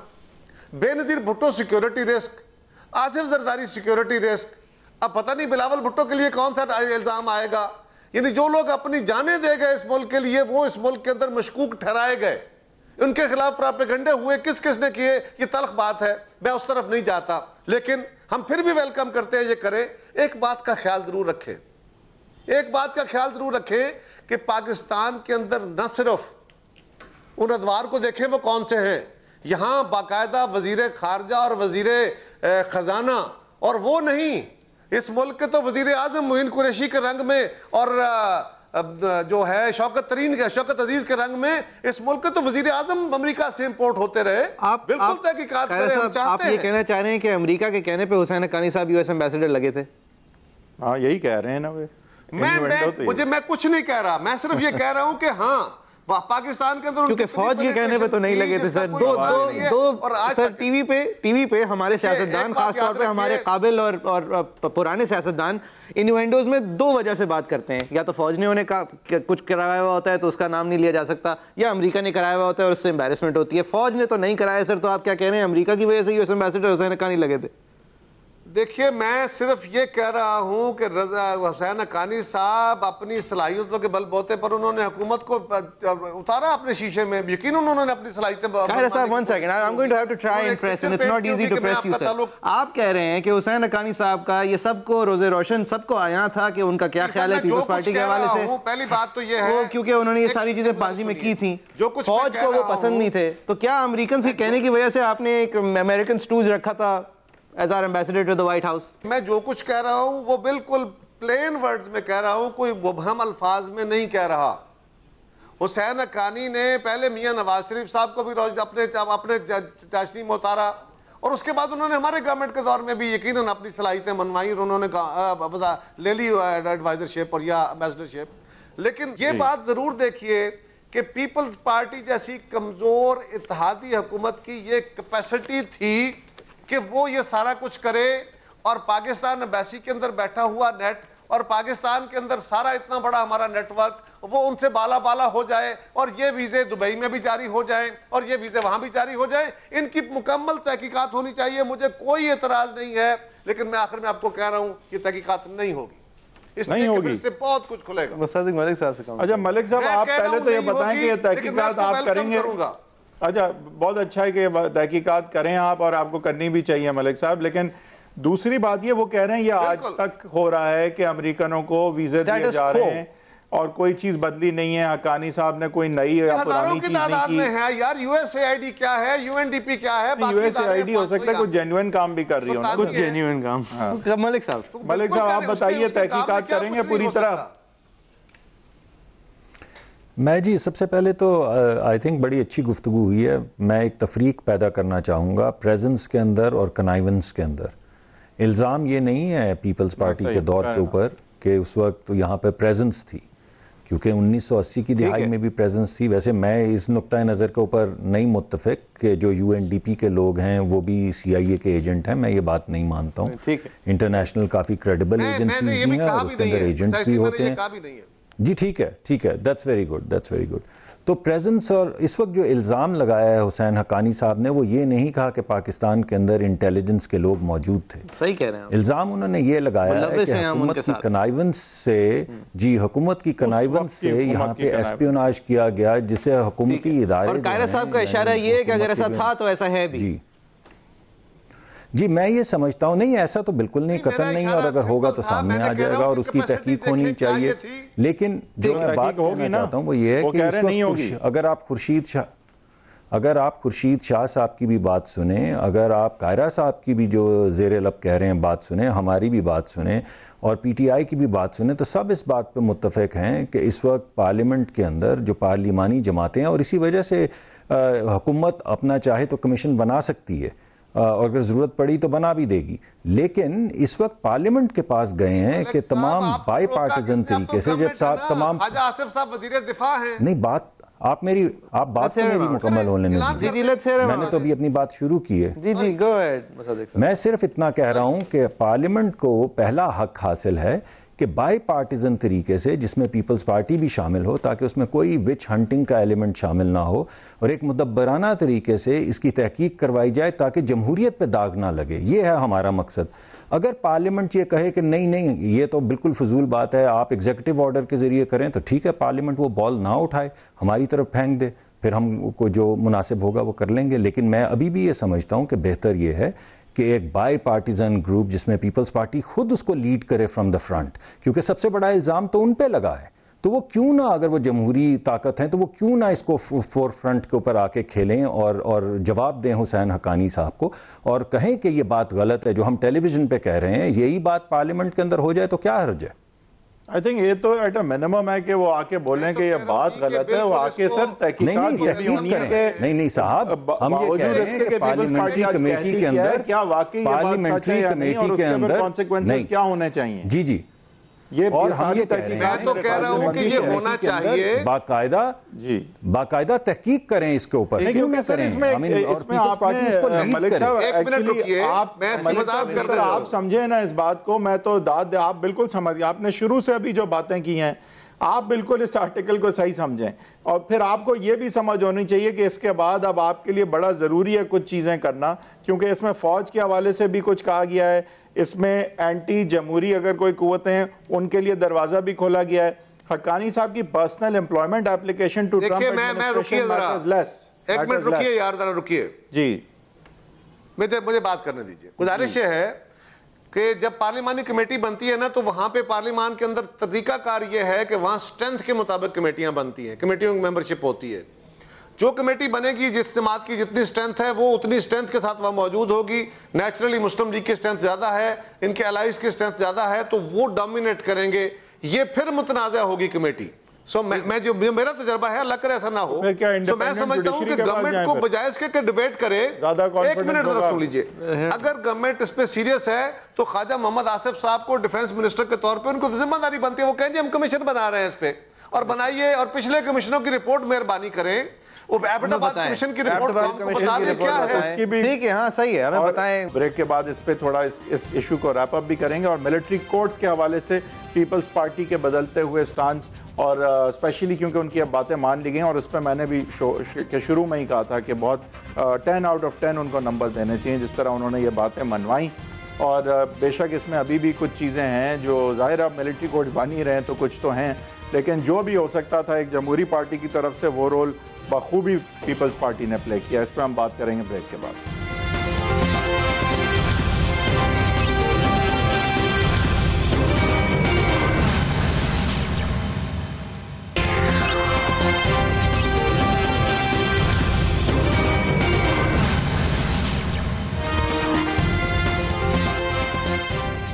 Benazir Bhutto security risk, Asif Zardari security risk. اب پتہ نہیں بلاول بھٹو کے لیے کون سا الزام آئے گا. یعنی جو لوگ اپنی جانیں دے گئے اس ملک کے لیے, وہ اس ملک کے اندر مشکوک ٹھہرائے گئے. ان کے خلاف پراپیگنڈے ہوئے, کس نے کیے, یہ تلخ بات ہے, میں اس طرف نہیں جاتا. لیکن ہم پھر بھی ویلکم کرتے ہیں یہ کریں. ایک بات کا خیال ضرور رکھیں کہ پاکستان کے اندر نہ صرف ان ادوار کو دیکھیں وہ کون سے ہیں, یہاں باقاعدہ وزیر خارجہ اور وزیر خزانہ, اور وہ نہیں, اس ملک کے تو وزیر اعظم معین قریشی کے رنگ میں اور جو ہے شوکت عزیز کے رنگ میں, اس ملک کے تو وزیر اعظم امریکہ سے امپورٹ ہوتے رہے. بالکل تحقیقات کریں, ہم چاہتے ہیں. آپ یہ کہنا چاہ رہے ہیں کہ امریکہ کے کہنے پہ حسین حقانی صاحب یو ایس ایمبیسڈر لگے تھے؟ ہاں یہی کہہ رہے ہیں نا. میں کچھ نہیں کہہ رہا, میں صرف یہ کہہ رہا ہوں کہ ہاں پاکستان کے اندر, کیونکہ فوج کے کہنے پہ تو نہیں لگے تھے سر. سر ٹی وی پہ ہمارے سیاستدان, خاص طور پہ ہمارے قابل اور پرانے سیاستدان, انوینڈوز میں دو وجہ سے بات کرتے ہیں. یا تو فوج نے انہیں کچھ کرایا ہوا ہوتا ہے تو اس کا نام نہیں لیا جا سکتا, یا امریکہ نے کرایا ہوا ہوتا ہے اور اس سے امبیرسمنٹ ہوتی ہے. فوج نے تو نہیں کرایا سر, تو آپ کیا کہہ رہے ہیں امریکہ کی وجہ سے یو ایس ایمبیسڈر حسین حقانی لگے تھے؟ دیکھیے میں صرف یہ کہہ رہا ہوں کہ حسین حقانی صاحب اپنی صلاحیتوں کے بل بوتے پر انہوں نے حکومت کو اتارا اپنے شیشے میں. یقیناً انہوں نے اپنی صلاحیتیں. آپ کہہ رہے ہیں کہ حسین حقانی صاحب کا یہ سب کو روز روشن سب کو آیا تھا کہ ان کا کیا خیال ہے پیپلز پارٹی کے حوالے سے. پہلی بات تو یہ ہے کیونکہ انہوں نے یہ ساری چیزیں بازی میں کی تھیں, فوج کو وہ پسند نہیں تھے. تو کیا امریکن کے کہنے کی وجہ سے آپ نے ایک امریکن سٹوز رکھا تھا as our ambassador to the White House? میں جو کچھ کہہ رہا ہوں وہ بالکل پلین ورڈز میں کہہ رہا ہوں, کوئی مبہم الفاظ میں نہیں کہہ رہا. حسین حقانی نے پہلے میاں نواز شریف صاحب کو بھی اپنے چاشنی میں اتارا, اور اس کے بعد انہوں نے ہمارے گورنمنٹ کے دور میں بھی یقیناً اپنی صلاحیتیں منوائی اور انہوں نے لے لی ایڈوائزرشپ اور یا ایمبیسڈرشپ. لیکن یہ بات ضرور دیکھیے کہ پیپلز پارٹی جیسی کمزور اتحادی حکومت کی یہ کیپیسٹی تھی کہ وہ یہ سارا کچھ کرے, اور پاکستان ایمبیسی کے اندر بیٹھا ہوا نیٹ اور پاکستان کے اندر سارا اتنا بڑا ہمارا نیٹ ورک, وہ ان سے بالا ہو جائے, اور یہ ویزے دبئی میں بھی جاری ہو جائیں اور یہ ویزے وہاں بھی جاری ہو جائیں. ان کی مکمل تحقیقات ہونی چاہیے, مجھے کوئی اعتراض نہیں ہے. لیکن میں آخر میں آپ کو کہہ رہا ہوں یہ تحقیقات نہیں ہوگی, اس لیے سے بہت کچھ کھلے گا. ملک صاحب سے کہوں. اچھا ملک صاحب آپ پہلے تو یہ بتائیں کہ یہ تحقیقات آپ کریں گے. اچھا بہت اچھا ہے کہ تحقیقات کریں آپ, اور آپ کو کرنی بھی چاہیے ملک صاحب. لیکن دوسری بات یہ وہ کہہ رہے ہیں یہ آج تک ہو رہا ہے کہ امریکنوں کو ویزے دیے جا رہے ہیں اور کوئی چیز بدلی نہیں ہے. حقانی صاحب نے کوئی نئی یا پرانی چیز نہیں کی. یار U S A I D کیا ہے, یو این ڈی پی کیا ہے, U S A I D ہو سکتا ہے کوئی جینوئن کام بھی کر رہی ہو, کچھ جینوئن کام. ملک صاحب آپ بتائیے تحقیقات کریں گے پوری طرح؟ میں جی سب سے پہلے تو آئی تھنک بڑی اچھی گفتگو ہوئی ہے. میں ایک تفریق پیدا کرنا چاہوں گا پریزنس کے اندر اور کنائیونس کے اندر. الزام یہ نہیں ہے پیپلز پارٹی کے دور کے اوپر کہ اس وقت یہاں پہ پریزنس تھی, کیونکہ 1980 کی دہائی میں بھی پریزنس تھی. ویسے میں اس نقطۂ نظر کے اوپر نہیں متفق کہ جو UNDP کے لوگ ہیں وہ بھی CIA کے ایجنٹ ہیں. میں یہ بات نہیں مانتا ہوں. انٹرنیشنل کافی کریڈیبل ایجنسیز بھی ہیں اور اس کے اندر ایجنٹس بھی ہوتے ہیں. جی ٹھیک ہے, دیٹس ویری گڈ. تو پریزنس, اور اس وقت جو الزام لگایا ہے حسین حقانی صاحب نے, وہ یہ نہیں کہا کہ پاکستان کے اندر انٹیلیجنس کے لوگ موجود تھے. صحیح کہہ رہے ہیں. الزام انہوں نے یہ لگایا ہے کہ حکومت کی کنائیونس سے, حکومت کی کنائیونس سے یہاں پہ ایسپیوناج کیا گیا, جسے حکومتی ادارے. اور قائرہ صاحب کا اشارہ یہ ہے کہ اگر ایسا تھا تو ایسا ہے بھی. جی میں یہ سمجھتا ہوں, نہیں ایسا تو بالکل نہیں, قطعاً نہیں, اور اگر ہوگا تو سامنے آ جائے گا اور اس کی تحقیق ہونی چاہیے. لیکن جو میں بات کہنا چاہتا ہوں وہ یہ ہے کہ اس وقت اگر آپ خورشید شاہ صاحب کی بھی بات سنیں, اگر آپ قائرہ صاحب کی بھی جو زیر لب کہہ رہے ہیں بات سنیں, ہماری بھی بات سنیں, اور PTI کی بھی بات سنیں, تو سب اس بات پہ متفق ہیں کہ اس وقت پارلیمنٹ کے اندر جو پارلیمانی جماعتیں ہیں, اور اسی وجہ سے حکومت اپنا چاہے تو کمیشن بنا سکتی ہے, اور اگر ضرورت پڑی تو بنا بھی دے گی, لیکن اس وقت پارلیمنٹ کے پاس گئے ہیں کہ تمام بائی پارٹیزن طریقے سے, جب تمام خواجہ آصف صاحب وزیر دفاع ہیں. نہیں بات آپ بات تو میری مکمل ہونے نہیں دی. میں نے تو ابھی اپنی بات شروع کی ہے. Go ahead. میں صرف اتنا کہہ رہا ہوں کہ پارلیمنٹ کو پہلا حق حاصل ہے کہ بائی پارٹیزن طریقے سے, جس میں پیپلز پارٹی بھی شامل ہو, تاکہ اس میں کوئی وچ ہنٹنگ کا ایلیمنٹ شامل نہ ہو, اور ایک مدبرانہ طریقے سے اس کی تحقیق کروائی جائے تاکہ جمہوریت پہ داغ نہ لگے. یہ ہے ہمارا مقصد. اگر پارلیمنٹ یہ کہے کہ نہیں یہ تو بالکل فضول بات ہے, آپ ایگزیکٹو آرڈر کے ذریعے کریں, تو ٹھیک ہے, پارلیمنٹ وہ بال نہ اٹھائے, ہماری طرف پھینک دے, پھر ہم کو جو مناسب ہوگا وہ کر لیں گے. لیکن میں ابھی بھی یہ سمجھتا ہوں کہ بہتر یہ ہے کہ ایک بائی پارٹیزن گروپ, جس میں پیپلز پارٹی خود اس کو لیڈ کرے فرام دا فرنٹ, کیونکہ سب سے بڑا الزام تو ان پہ لگا ہے. تو وہ کیوں نہ, اگر وہ جمہوری طاقت ہیں تو وہ کیوں نہ اس کو فور فرنٹ کے اوپر آ کے کھیلیں اور جواب دیں حسین حقانی صاحب کو, اور کہیں کہ یہ بات غلط ہے جو ہم ٹیلی ویژن پہ کہہ رہے ہیں. یہی بات پارلیمنٹ کے اندر ہو جائے تو کیا حرج ہے؟ I think یہ تو ایٹ اے منیمم ہے کہ وہ آ کے بولیں کہ یہ بات غلط ہے, وہ آ کے سر تحقیقات نہیں صاحب, ہم یہ کہہ رہے ہیں کہ پارلیمنٹری کمیٹی کے اندر, کیا واقعی یہ بات سچ ہے یا نہیں, اور اس کے اندر کانسیکوینسز کیا ہونے چاہیے. جی یہ ساری تحقیق, میں تو کہہ رہا ہوں کہ یہ ہونا چاہیے, باقاعدہ تحقیق کریں اس کے اوپر. کیونکہ سر اس میں آپ نے ملک صاحب ایکچولی آپ سمجھے نا اس بات کو, میں تو آپ بالکل سمجھ گئے, آپ نے شروع سے ابھی جو باتیں کی ہیں آپ بالکل اس آرٹیکل کو صحیح سمجھیں, اور پھر آپ کو یہ بھی سمجھ ہونی چاہیے کہ اس کے بعد اب آپ کے لیے بڑا ضروری ہے کچھ چیزیں کرنا, کیونکہ اس میں فوج کے حوالے سے بھی کچھ کہا گیا ہے, اس میں اینٹی جمہوری اگر کوئی قوتیں ہیں ان کے لیے دروازہ بھی کھولا گیا ہے. حقانی صاحب کی personal employment application to Trump administration, ایک منٹ رکیے یار, ذرا رکیے جی, مجھے بات کرنے دیجئے. گزارش یہ ہے کہ جب پارلیمانی کمیٹی بنتی ہے نا, تو وہاں پہ پارلیمان کے اندر طریقہ کار یہ ہے کہ وہاں سٹرینتھ کے مطابق کمیٹیاں بنتی ہیں, کمیٹیوں کی ممبرشپ ہوتی ہے. جو کمیٹی بنے گی, جس جماعت کی جتنی سٹرینتھ ہے وہ اتنی سٹرینتھ کے ساتھ وہاں موجود ہوگی. نیچرلی مسلم لیگ کی سٹرینتھ زیادہ ہے, ان کے الائز کی سٹرینتھ زیادہ ہے, تو وہ ڈومینیٹ کریں گے. یہ پھر متنازع ہوگی کمیٹی. میں جو میرا تجربہ ہے, اللہ کرے ایسا نہ ہو, میں سمجھتا ہوں کہ گورنمنٹ کو بجائے اس کے ڈیبیٹ کرے. ایک منٹ ذرا سن لیجئے, اگر گورنمنٹ اس پہ سیریس ہے تو خواجہ محمد آصف صاحب کو ڈیفنس منسٹر کے طور پہ ان کو ذمہ داری بنتی ہے. وہ کہیں جی ہم کمیشن بنا رہے ہیں اس پہ, اور بنائیے, اور پچھلے کمیشنوں کی رپورٹ مہربانی کریں. وہ ایبٹ آباد کمیشن کی رپورٹ بتا دیں کیا ہے. اس کی بھی ٹھیک ہے, ہاں صحیح ہے, ہمیں بتائیں. بریک کے بعد اس پہ تھوڑا اس ایشو کو ریپ اپ بھی کریں گے, اور ملٹری کورٹس کے حوالے سے پیپلز پارٹی کے بدلتے ہوئے سٹانس, اور اسپیشلی کیونکہ ان کی اب باتیں مان لی گئی ہیں, اور اس پہ میں نے بھی شروع میں ہی کہا تھا کہ بہت 10 آؤٹ آف 10 ان کو نمبر دینے چاہیے جس طرح انہوں نے یہ باتیں منوائیں. اور بے شک اس میں ابھی بھی کچھ چیزیں ہیں جو ظاہر اب ملٹری کورٹس بن ہی رہے ہیں تو کچھ تو ہیں, لیکن جو بھی ہو سکتا تھا ایک جمہوری پارٹی کی طرف سے وہ رول بخوبی پیپلز پارٹی نے پلے کیا. اس پہ ہم بات کریں گے بریک کے بعد.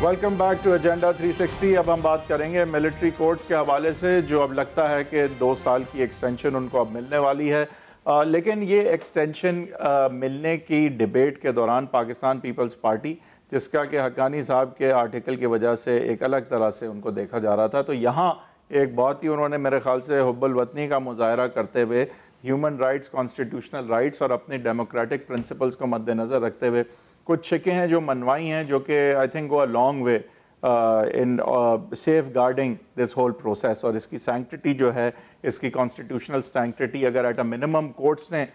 Welcome back to agenda 360. اب ہم بات کریں گے ملٹری کورٹس کے حوالے سے, جو اب لگتا ہے کہ 2 سال کی ایکسٹینشن ان کو اب ملنے والی ہے. لیکن یہ ایکسٹینشن ملنے کی ڈیبیٹ کے دوران پاکستان پیپلز پارٹی, جس کا کہ حقانی صاحب کے آرٹیکل کی وجہ سے ایک الگ طرح سے ان کو دیکھا جا رہا تھا, تو یہاں ایک بہت ہی انہوں نے میرے خیال سے حب الوطنی کا مظاہرہ کرتے ہوئے ہیومن رائٹس، کانسٹیٹیوشنل رائٹس اور اپنی ڈیموکریٹک پرنسپلز کو مد نظر رکھتے ہوئے کچھ شکیں ہیں جو منوائی ہیں، جو کہ I think go a long way in safeguarding this whole process. اور اس کی سینکٹٹی جو ہے، اس کی کانسٹیٹیوشنل سینکٹٹی اگر ایٹ اے منیمم کورٹس نے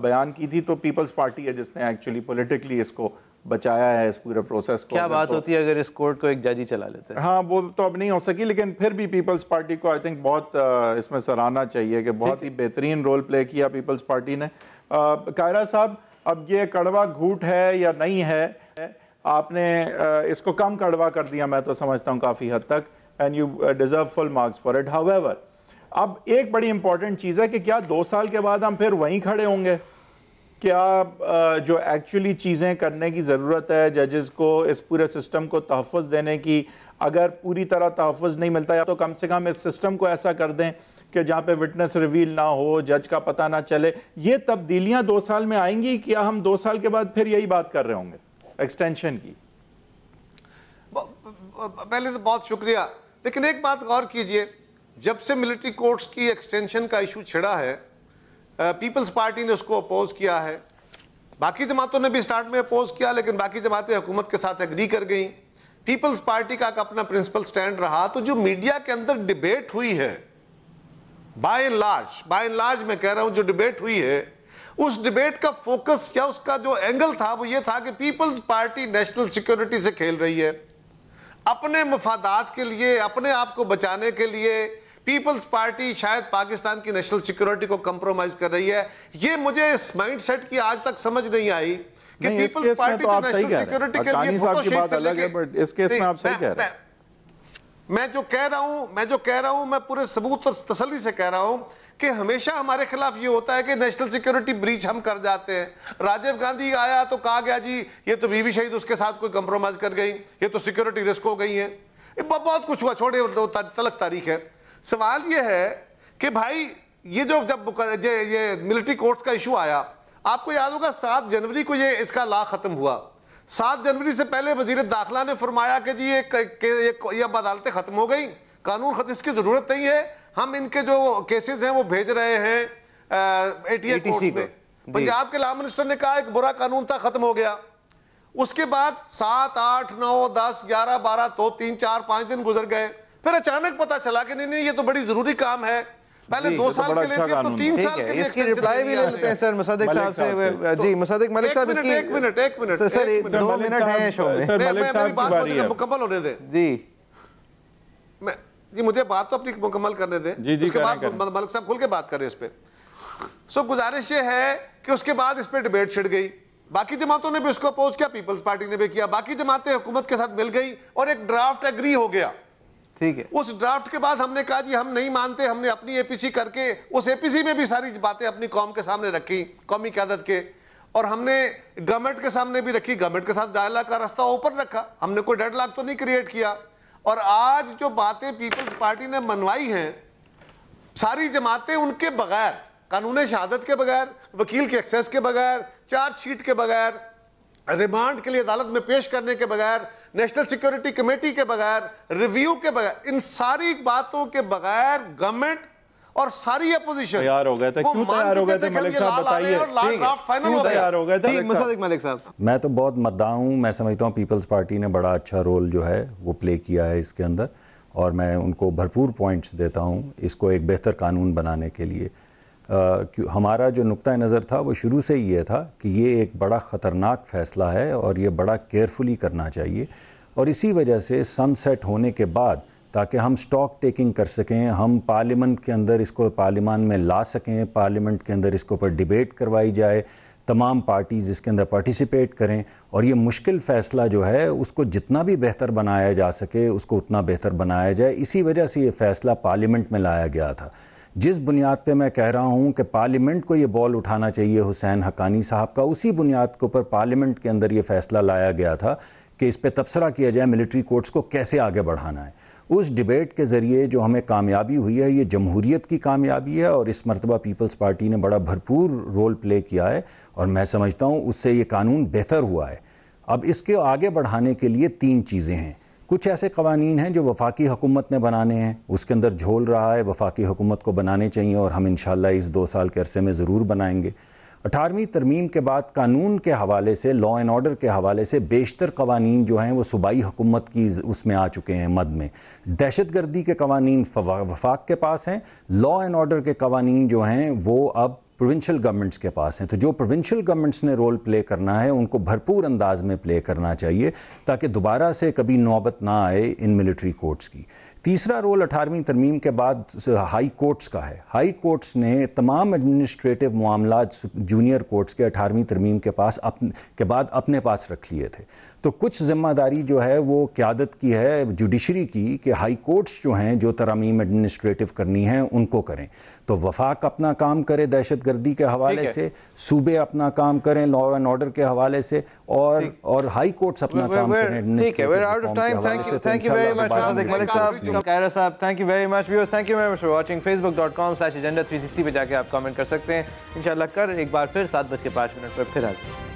بیان کی تھی تو پیپلز پارٹی ہے جس نے ایکچولی پولیٹیکلی اس کو بچایا ہے، اس پورے پروسیس کو. کیا بات ہوتی ہے اگر اس کورٹ کو ایک جج ہی چلا لیتے ہیں؟ ہاں وہ تو اب نہیں ہو سکی، لیکن پھر بھی پیپلز پارٹی کو آئی تھنک بہت اس میں سراہنا چاہیے کہ بہت ہی بہترین رول پلے کیا پیپلز پارٹی نے. قاہرہ صاحب، اب یہ کڑوا گھوٹ ہے یا نہیں ہے، آپ نے اس کو کم کڑوا کر دیا میں تو سمجھتا ہوں کافی حد تک، and you deserve full marks for it. However اب ایک بڑی امپورٹنٹ چیز ہے کہ کیا 2 سال کے بعد ہم پھر وہیں کھڑے ہوں گے؟ کیا جو ایکچولی چیزیں کرنے کی ضرورت ہے ججز کو، اس پورے سسٹم کو تحفظ دینے کی، اگر پوری طرح تحفظ نہیں ملتا یا تو کم سے کم اس سسٹم کو ایسا کر دیں کہ جہاں پہ وٹنس ریویل نہ ہو، جج کا پتہ نہ چلے. یہ تبدیلیاں 2 سال میں آئیں گی؟ کیا ہم 2 سال کے بعد پھر یہی بات کر رہے ہوں گے ایکسٹینشن کی؟ پہلے سے بہت شکریہ، لیکن ایک بات غور کیجئے، جب سے ملٹری کورٹس کی ایکسٹینشن کا ایشو چھڑا ہے، پیپلز پارٹی نے اس کو اپوز کیا ہے، باقی جماعتوں نے بھی سٹارٹ میں اپوز کیا، لیکن باقی جماعتیں حکومت کے ساتھ ایگری کر گئیں. پیپلز پارٹی کا اپنا پرنسپل سٹینڈ رہا. تو جو میڈیا کے اندر ڈیبیٹ ہوئی ہے، بائی اینڈ لارج میں کہہ رہا ہوں، جو ڈیبیٹ ہوئی ہے، اس ڈیبیٹ کا فوکس یا اس کا جو اینگل تھا وہ یہ تھا کہ پیپلز پارٹی نیشنل سیکیورٹی سے کھیل رہی ہے، اپنے مفادات کے لیے، اپنے آپ کو بچانے کے لیے پیپلز پارٹی شاید پاکستان کی نیشنل سیکیورٹی کو کمپرومائز کر رہی ہے. یہ مجھے اس مائنڈ سیٹ کی آج تک سمجھ نہیں آئی کہ پیپلز پارٹی کو نیشنل سیکیورٹی کے لیے فوٹو شیٹ سے لے کے، اس کیس میں آپ صحیح کہہ رہے ہیں. میں جو کہہ رہا ہوں میں پورے ثبوت اور تسلی سے کہہ رہا ہوں کہ ہمیشہ ہمارے خلاف یہ ہوتا ہے کہ نیشنل سیکیورٹی بریچ ہم کر جاتے ہیں. راجیو گاندھی آیا تو کہا گیا جی یہ تو بیوی شہید اس کے ساتھ کوئی کمپرومائز کر گئی، یہ تو سیکیورٹی رسک ہو گئی ہے. بہت کچھ ہوا، چھوڑے تلک تاریخ ہے. سوال یہ ہے کہ بھائی یہ جو جب یہ ملٹری کورٹس کا ایشو آیا، آپ کو یاد ہوگا 7 جنوری کو یہ اس کا لا ختم ہوا. 7 جنوری سے پہلے وزیر داخلہ نے فرمایا کہ جی یہ عدالتیں ختم ہو گئی، قانون خط کی ضرورت نہیں ہے، ہم ان کے جو کیسز ہیں وہ بھیج رہے ہیں ATA کورٹس میں. پنجاب کے لا منسٹر نے کہا ایک برا قانون تھا، ختم ہو گیا. اس کے بعد 7 8 9 10 11 12 تو 3 4 5 دن گزر گئے. پھر اچانک پتا چلا کہ نہیں یہ تو بڑی ضروری کام ہے، پہلے 2 سال کے لیے تھی اب تو 3 سال کے لیے. اس کی ریپلائی بھی لے لیتے ہیں سر مصدق صاحب سے. جی مصدق ملک صاحب، اس کی ایک منٹ سر 2 منٹ ہیں شو میں. میری بات مجھے مکمل ہونے دیں. جی مجھے بات تو اپنی مکمل کرنے دیں، اس کے بعد ملک صاحب کھل کے بات کریں اس پہ. گزارش یہ ہے کہ اس کے بعد اس پہ ڈیبیٹ چھڑ گئی، باقی جماعتوں نے بھی اس کو اپوز کیا، پیپلز پارٹی نے بھی کیا، باقی جماعتیں حکومت کے ساتھ مل گئی اور ایک ڈرافٹ ایگری ہو گیا. ٹھیک ہے، اس ڈرافٹ کے بعد ہم نے کہا جی ہم نہیں مانتے، ہم نے اپنی APC کر کے اس APC میں بھی ساری باتیں اپنی قوم کے سامنے رکھی، قومی قیادت کے، اور ہم نے گورنمنٹ کے سامنے بھی رکھی، گورنمنٹ کے ساتھ ڈائلاگ کا راستہ اوپن رکھا، ہم نے کوئی ڈیڈ لاک تو نہیں کریٹ کیا. اور آج جو باتیں پیپلز پارٹی نے منوائی ہیں، ساری جماعتیں ان کے بغیر، قانون شہادت کے بغیر، وکیل کے ایکسیس کے بغیر، چارج شیٹ کے بغیر، ریمانڈ کے لیے عدالت میں پیش کرنے کے بغیر، نیشنل سیکیورٹی کمیٹی کے بغیر، ریویو کے بغیر، ان ساری باتوں کے بغیر گورنمنٹ اور ساری اپوزیشن تیار ہو گئے تھے. کیوں تیار ہو گئے تھے ملک صاحب بتائیے؟ کیوں تیار ہو گئے تھے مصدق ملک صاحب؟ میں تو بہت مداح ہوں، میں سمجھتا ہوں پیپلز پارٹی نے بڑا اچھا رول جو ہے وہ پلے کیا ہے اس کے اندر، اور میں ان کو بھرپور پوائنٹس دیتا ہوں اس کو ایک بہتر قانون بنانے کے لیے. ہمارا جو نقطہ نظر تھا وہ شروع سے یہ تھا کہ یہ ایک بڑا خطرناک فیصلہ ہے اور یہ بڑا کیئرفلی کرنا چاہیے، اور اسی وجہ سے سن سیٹ ہونے کے بعد تاکہ ہم سٹاک ٹیکنگ کر سکیں، ہم پارلیمنٹ کے اندر اس کو پارلیمان میں لا سکیں، پارلیمنٹ کے اندر اس کے اوپر ڈیبیٹ کروائی جائے، تمام پارٹیز اس کے اندر پارٹیسپیٹ کریں، اور یہ مشکل فیصلہ جو ہے اس کو جتنا بھی بہتر بنایا جا سکے اس کو اتنا بہتر بنایا جائے. اسی وجہ سے یہ فیصلہ پارلیمنٹ میں لایا گیا تھا. جس بنیاد پہ میں کہہ رہا ہوں کہ پارلیمنٹ کو یہ بال اٹھانا چاہیے حسین حقانی صاحب کا، اسی بنیاد کے اوپر پارلیمنٹ کے اندر یہ فیصلہ لایا گیا تھا کہ اس پہ تبصرہ کیا جائے ملٹری کورٹس کو کیسے آگے بڑھانا ہے. اس ڈیبیٹ کے ذریعے جو ہمیں کامیابی ہوئی ہے یہ جمہوریت کی کامیابی ہے، اور اس مرتبہ پیپلز پارٹی نے بڑا بھرپور رول پلے کیا ہے، اور میں سمجھتا ہوں اس سے یہ قانون بہتر ہوا ہے. اب اس کے آگے بڑھانے کے لیے 3 چیزیں ہیں. کچھ ایسے قوانین ہیں جو وفاقی حکومت نے بنانے ہیں، اس کے اندر جھول رہا ہے، وفاقی حکومت کو بنانے چاہیے اور ہم انشاءاللہ اس 2 سال کے عرصے میں ضرور بنائیں گے۔ 18ویں ترمیم کے بعد قانون کے حوالے سے، لا اینڈ آرڈر کے حوالے سے بیشتر قوانین جو ہیں وہ صوبائی حکومت کی اس میں آ چکے ہیں مد میں۔ دہشت گردی کے قوانین وفاق کے پاس ہیں، لا اینڈ آرڈر کے قوانین جو ہیں وہ اب پروونشل گورنمنٹس کے پاس ہیں۔ تو جو پروونشل گورنمنٹس نے رول پلے کرنا ہے ان کو بھرپور انداز میں پلے کرنا چاہیے تاکہ دوبارہ سے کبھی نوبت نہ آئے ان ملٹری کورٹس کی۔ تیسرا رول 18ویں ترمیم کے بعد ہائی کورٹس کا ہے۔ ہائی کورٹس نے تمام ایڈمنسٹریٹو معاملات جونیئر کورٹس کے 18ویں ترمیم کے بعد اپنے پاس رکھ لیے تھے۔ تو کچھ ذمہ داری جو ہے وہ قیادت کی ہے، جوڈیشری کی، کہ ہائی کورٹس جو ہیں جو ترامیم ایڈمنسٹریٹو کرنی ہیں ان کو کریں۔ تو وفاق اپنا کام کرے دہشت گردی کے حوالے سے، صوبے اپنا کام کریں لا اینڈ آرڈر کے حوالے سے، اور ہائی کورٹس اپنا کام کریں۔ ٹھیک ہے، we're out of time. Thank you very much صادق ملک صاحب، قاہرہ صاحب، thank you very much. Viewers, thank you very much for watching. facebook.com/agenda360 پہ جا کے آپ کامنٹ کر سکتے ہیں۔ انشاءاللہ کر ایک بار پھر 7:05 پر پھر حاضر۔